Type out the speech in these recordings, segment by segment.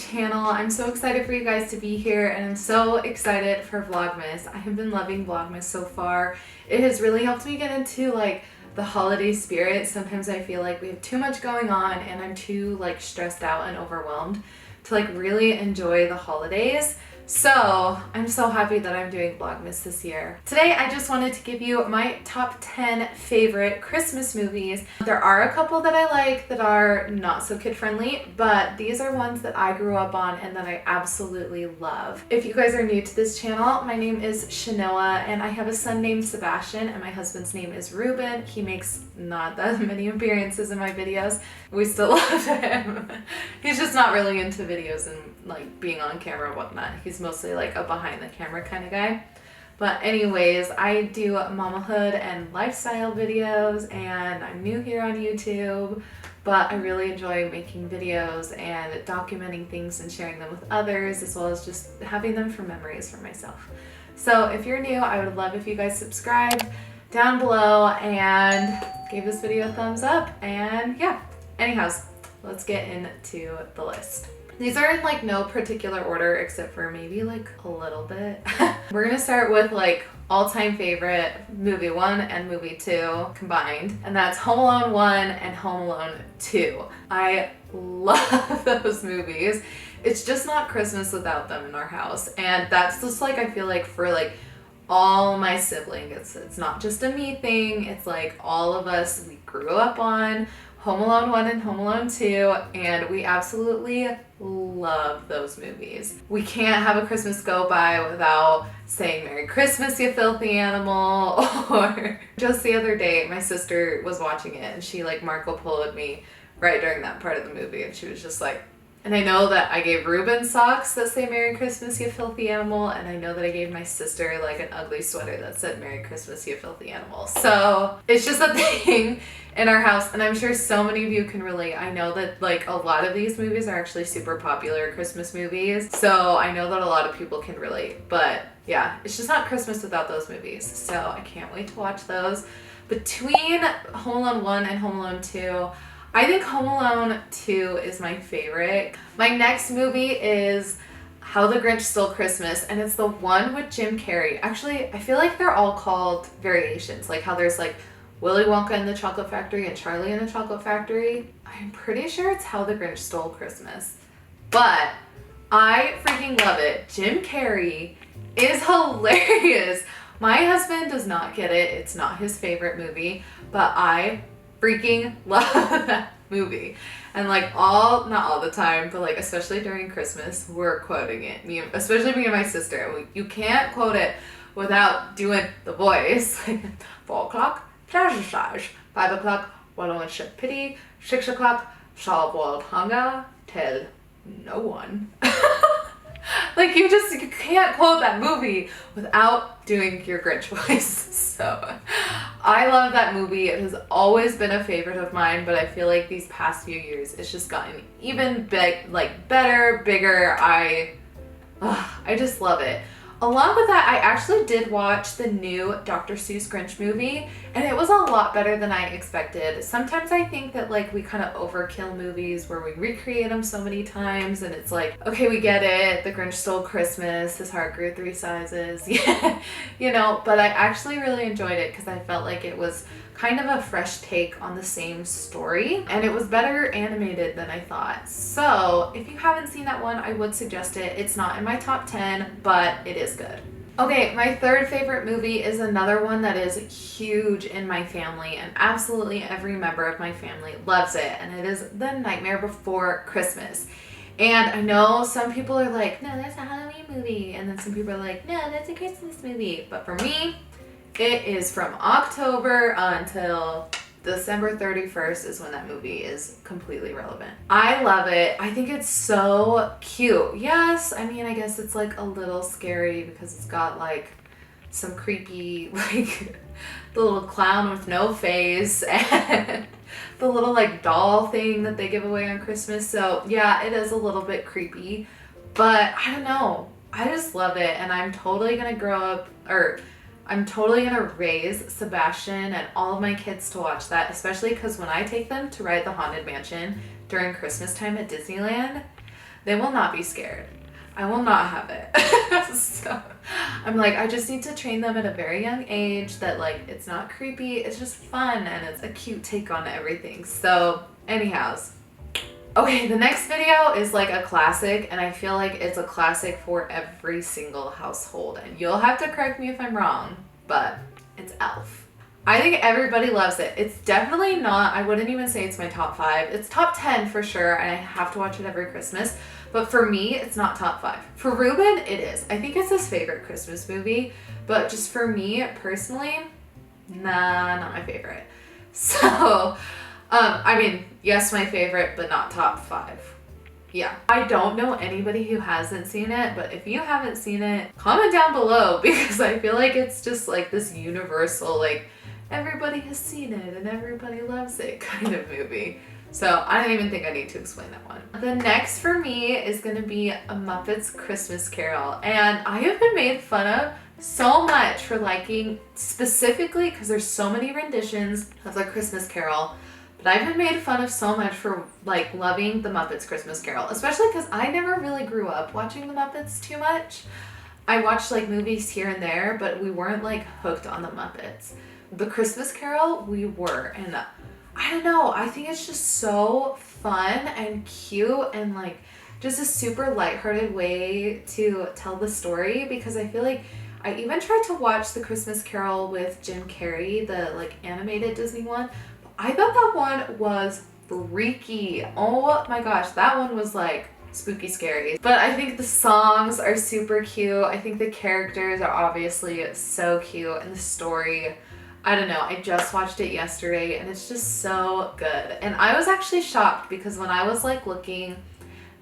channel. I'm so excited for you guys to be here, and I'm so excited for Vlogmas. I have been loving Vlogmas so far. It has really helped me get into like the holiday spirit. Sometimes I feel like we have too much going on and I'm too like stressed out and overwhelmed to like really enjoy the holidays. So I'm so happy that I'm doing Vlogmas this year. Today I just wanted to give you my top 10 favorite Christmas movies. There are a couple that I like that are not so kid friendly, but these are ones that I grew up on and that I absolutely love. If you guys are new to this channel, my name is Shanoah and I have a son named Sebastian and my husband's name is Ruben. He makes not that many appearances in my videos. We still love him. He's just not really into videos and like being on camera and whatnot. He's mostly like a behind the camera kind of guy. But anyways, I do mamahood and lifestyle videos and I'm new here on YouTube, but I really enjoy making videos and documenting things and sharing them with others, as well as just having them for memories for myself. So if you're new, I would love if you guys subscribed down below and gave this video a thumbs up. And yeah, anyhows, let's get into the list. These are in like no particular order except for maybe like a little bit. We're gonna start with like all-time favorite movie 1 and movie 2 combined, and that's Home Alone 1 and Home Alone 2. I love those movies. It's just not Christmas without them in our house, and that's just like I feel like for like all my siblings. It's not just a me thing, it's like all of us, we grew up on Home Alone 1 and Home Alone 2, and we absolutely love those movies. We can't have a Christmas go by without saying Merry Christmas, you filthy animal, or just the other day, my sister was watching it and she like Marco Polo'd me right during that part of the movie and she was just like, and I know that I gave Ruben socks that say Merry Christmas, you filthy animal, and I know that I gave my sister like an ugly sweater that said Merry Christmas, you filthy animal. So it's just a thing in our house, and I'm sure so many of you can relate. I know that like a lot of these movies are actually super popular Christmas movies, so I know that a lot of people can relate, but yeah, it's just not Christmas without those movies. So I can't wait to watch those. Between Home Alone 1 and Home Alone 2, I think Home Alone 2 is my favorite. My next movie is How the Grinch Stole Christmas, and it's the one with Jim Carrey. Actually, I feel like they're all called variations, like how there's like Willy Wonka and the Chocolate Factory and Charlie and the Chocolate Factory. I'm pretty sure it's How the Grinch Stole Christmas, but I freaking love it. Jim Carrey is hilarious. My husband does not get it. It's not his favorite movie, but I freaking love that movie. And like not all the time, but like especially during Christmas, we're quoting it. Especially me and my sister. You can't quote it without doing the voice. Like 4 o'clock, sausage. 5 o'clock, one ship pity. 6 o'clock, sour-boiled hunger. Tell no one. Like you can't quote that movie without doing your Grinch voice. So I love that movie. It has always been a favorite of mine, but I feel like these past few years it's just gotten even better, bigger. I just love it. Along with that, I actually did watch the new Dr. Seuss Grinch movie, and it was a lot better than I expected. Sometimes I think that like we kind of overkill movies where we recreate them so many times, and it's like, okay, we get it, the Grinch stole Christmas, his heart grew 3 sizes, yeah, you know, but I actually really enjoyed it because I felt like it was kind of a fresh take on the same story, and it was better animated than I thought. So if you haven't seen that one, I would suggest it. It's not in my top 10, but it is good. Okay, my third favorite movie is another one that is huge in my family, and absolutely every member of my family loves it, and it is The Nightmare Before Christmas. And I know some people are like, no, that's a Halloween movie, and then some people are like, no, that's a Christmas movie. But for me, it is from October until December 31st is when that movie is completely relevant. I love it. I think it's so cute. Yes, I mean, I guess it's like a little scary because it's got like some creepy, like the little clown with no face and the little like doll thing that they give away on Christmas. So yeah, it is a little bit creepy, but I don't know. I just love it, and I'm totally gonna raise Sebastian and all of my kids to watch that, especially because when I take them to ride the Haunted Mansion during Christmas time at Disneyland, they will not be scared. I will not have it. So I'm like, I just need to train them at a very young age that like it's not creepy, it's just fun and it's a cute take on everything. So anyhows, okay, the next video is like a classic, and I feel like it's a classic for every single household, and you'll have to correct me if I'm wrong, but it's Elf. I think everybody loves it. It's definitely not, I wouldn't even say it's my top 5. It's top 10 for sure, and I have to watch it every Christmas. But for me, it's not top 5. For Ruben, it is. I think it's his favorite Christmas movie. But just for me, personally, nah, not my favorite. So, I mean, yes, my favorite, but not top 5. Yeah. I don't know anybody who hasn't seen it, but if you haven't seen it, comment down below, because I feel like it's just like this universal, like, everybody has seen it and everybody loves it kind of movie. So I don't even think I need to explain that one. The next for me is gonna be A Muppets Christmas Carol. And I have been made fun of so much for liking, specifically because there's so many renditions of the Christmas Carol, but I've been made fun of so much for like loving the Muppets Christmas Carol, especially because I never really grew up watching the Muppets too much. I watched like movies here and there, but we weren't like hooked on the Muppets. The Christmas Carol, we were, and I don't know, I think it's just so fun and cute and like just a super lighthearted way to tell the story, because I feel like I even tried to watch the Christmas Carol with Jim Carrey, the like animated Disney one. I thought that one was freaky. Oh my gosh, that one was like spooky scary. But I think the songs are super cute. I think the characters are obviously so cute, and the story, I don't know, I just watched it yesterday and it's just so good. And I was actually shocked because when I was like looking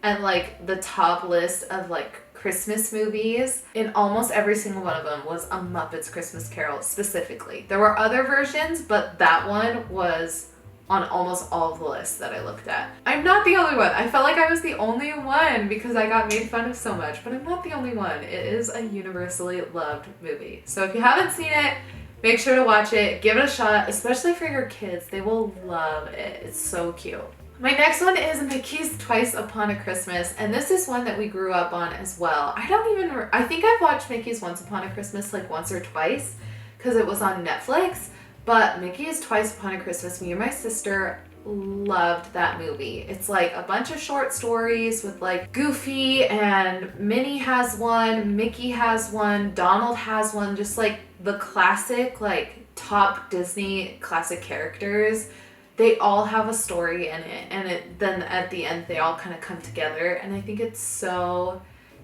at like the top list of like Christmas movies, in almost every single one of them was A Muppets Christmas Carol specifically. There were other versions, but that one was on almost all of the lists that I looked at. I'm not the only one. I felt like I was the only one because I got made fun of so much, but I'm not the only one. It is a universally loved movie. So if you haven't seen it, make sure to watch it, give it a shot, especially for your kids. They will love it. It's so cute. My next one is Mickey's Twice Upon a Christmas, and this is one that we grew up on as well. I think I've watched Mickey's Once Upon a Christmas like once or twice because it was on Netflix, but Mickey's Twice Upon a Christmas, me and my sister loved that movie. It's like a bunch of short stories with like Goofy, and Minnie has one, Mickey has one, Donald has one, just like the classic like top Disney classic characters. They all have a story in it, and then at the end they all kind of come together, and I think it's so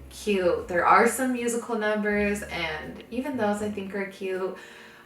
cute. There are some musical numbers, and even those I think are cute.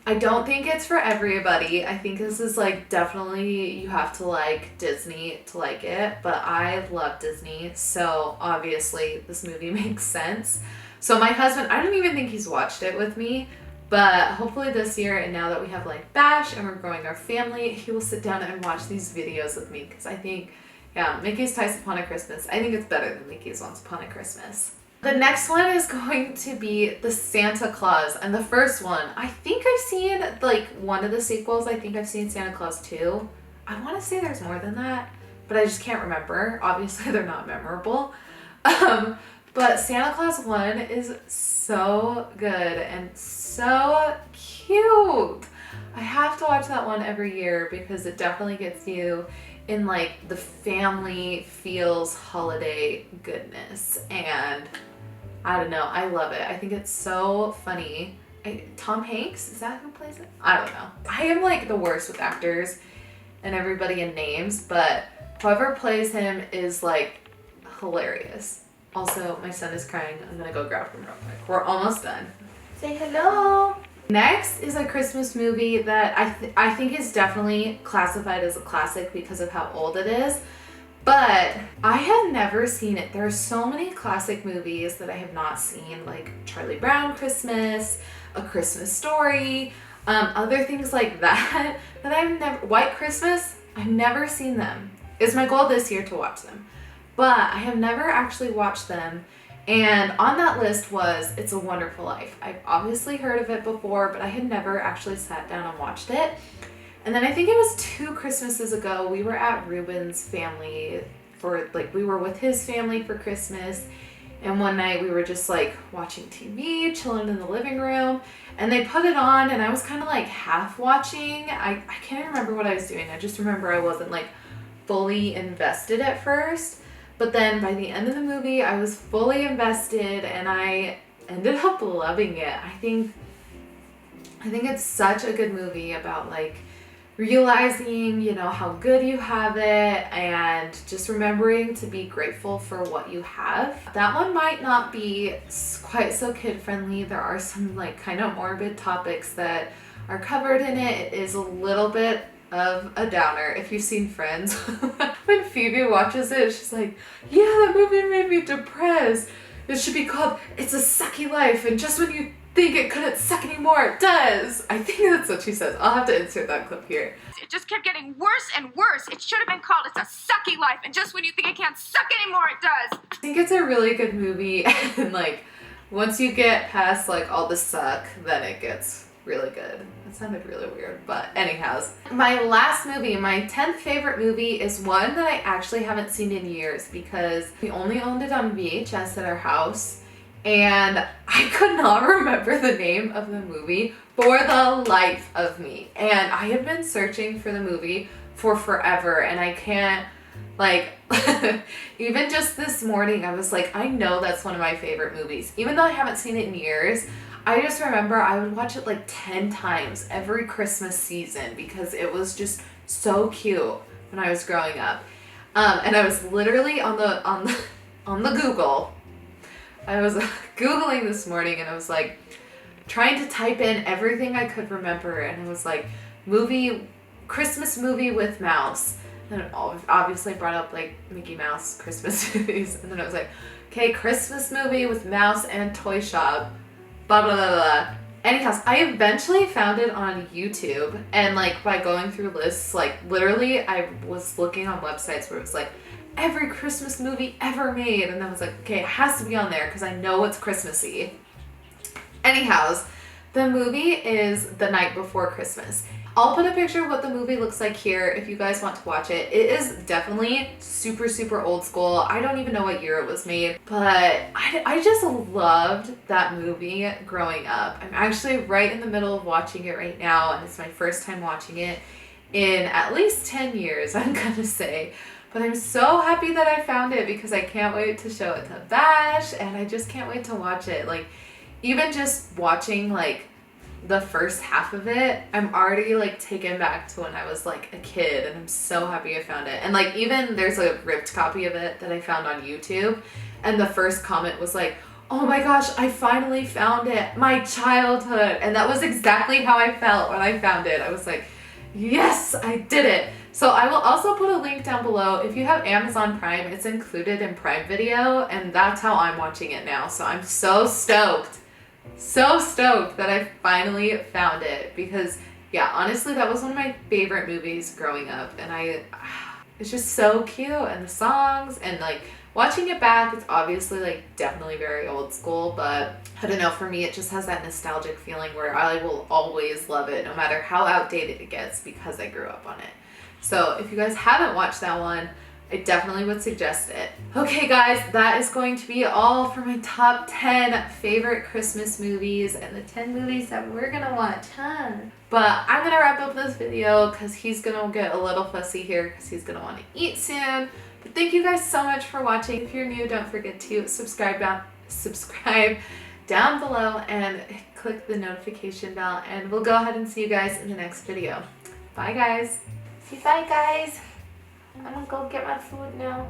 I don't think it's for everybody. I think this is like definitely you have to like Disney to like it, but I love Disney, so obviously this movie makes sense. So my husband, I don't even think he's watched it with me, but hopefully this year, and now that we have like Bash and we're growing our family, he will sit down and watch these videos with me, because I think, yeah, Mickey's Twice Upon a Christmas, I think it's better than Mickey's Once Upon a Christmas. The next one is going to be the Santa Claus, and the first one, I think I've seen like one of the sequels. I think I've seen Santa Claus 2. I want to say there's more than that, but I just can't remember. Obviously they're not memorable. But Santa Claus 1 is so good and so cute. I have to watch that one every year because it definitely gets you in like the family feels holiday goodness, and I don't know, I love it. I think it's so funny. Tom Hanks, is that who plays it? I don't know. I am like the worst with actors and everybody in names, but whoever plays him is like hilarious. Also, my son is crying. I'm gonna go grab him real quick. We're almost done. Say hello. Next is a Christmas movie that I think is definitely classified as a classic because of how old it is, but I have never seen it. There are so many classic movies that I have not seen, like Charlie Brown Christmas, A Christmas Story, other things like that, that I've never, White Christmas, I've never seen them. It's my goal this year to watch them, but I have never actually watched them. And on that list was It's a Wonderful Life. I've obviously heard of it before, but I had never actually sat down and watched it. And then I think it was 2 Christmases ago, we were at Ruben's family for like, we were with his family for Christmas, and one night we were just like watching TV, chilling in the living room, and they put it on, and I was kind of like half watching. I can't remember what I was doing. I just remember I wasn't like fully invested at first, but then by the end of the movie I was fully invested, and I ended up loving it. I think it's such a good movie about like realizing, you know, how good you have it, and just remembering to be grateful for what you have. That one might not be quite so kid friendly. There are some like kind of morbid topics that are covered in it. It is a little bit of a downer. If you've seen Friends, when Phoebe watches it, she's like, yeah, that movie made me depressed. It should be called It's a Sucky Life, and just when you think it couldn't suck anymore, it does. I think that's what she says. I'll have to insert that clip here. It just kept getting worse and worse. It should have been called It's a Sucky Life, and just when you think it can't suck anymore, it does. I think it's a really good movie, and like once you get past like all the suck, then it gets really good. That sounded really weird, but anyhows. My last movie, my 10th favorite movie, is one that I actually haven't seen in years because we only owned it on VHS at our house. And I could not remember the name of the movie for the life of me. And I have been searching for the movie for forever, and I can't, like, even just this morning, I was like, I know that's one of my favorite movies. Even though I haven't seen it in years, I just remember I would watch it like 10 times every Christmas season because it was just so cute when I was growing up. And I was literally on the Google. I was Googling this morning, and I was like trying to type in everything I could remember, and it was like Christmas movie with mouse, and it obviously brought up like Mickey Mouse Christmas movies, and then I was like, okay, Christmas movie with mouse and toy shop, blah blah blah blah. Anyhow, I eventually found it on YouTube, and like by going through lists, like literally I was looking on websites where it was like every Christmas movie ever made, and I was like, okay, it has to be on there because I know it's Christmassy. Anyhow, the movie is The Night Before Christmas. I'll put a picture of what the movie looks like here if you guys want to watch it. It is definitely super, super old school. I don't even know what year it was made, but I just loved that movie growing up. I'm actually right in the middle of watching it right now, and it's my first time watching it in at least 10 years, I'm gonna say. But I'm so happy that I found it because I can't wait to show it to Bash, and I just can't wait to watch it. Like, even just watching like the first half of it, I'm already like taken back to when I was like a kid, and I'm so happy I found it. And like even there's a ripped copy of it that I found on YouTube, and the first comment was like, oh my gosh, I finally found it, my childhood. And that was exactly how I felt when I found it. I was like, yes, I did it. So I will also put a link down below. If you have Amazon Prime, it's included in Prime Video, and that's how I'm watching it now. So I'm so stoked that I finally found it, because yeah, honestly, that was one of my favorite movies growing up, and it's just so cute, and the songs, and like watching it back, it's obviously like definitely very old school, but I don't know, for me it just has that nostalgic feeling where I will always love it no matter how outdated it gets because I grew up on it. So if you guys haven't watched that one, I definitely would suggest it. Okay guys, that is going to be all for my top 10 favorite Christmas movies and the 10 movies that we're gonna watch, huh? But I'm gonna wrap up this video because he's gonna get a little fussy here because he's gonna want to eat soon. But thank you guys so much for watching. If you're new, don't forget to subscribe down below and click the notification bell, and we'll go ahead and see you guys in the next video. Bye guys. Say bye guys. I'm gonna go get my food now.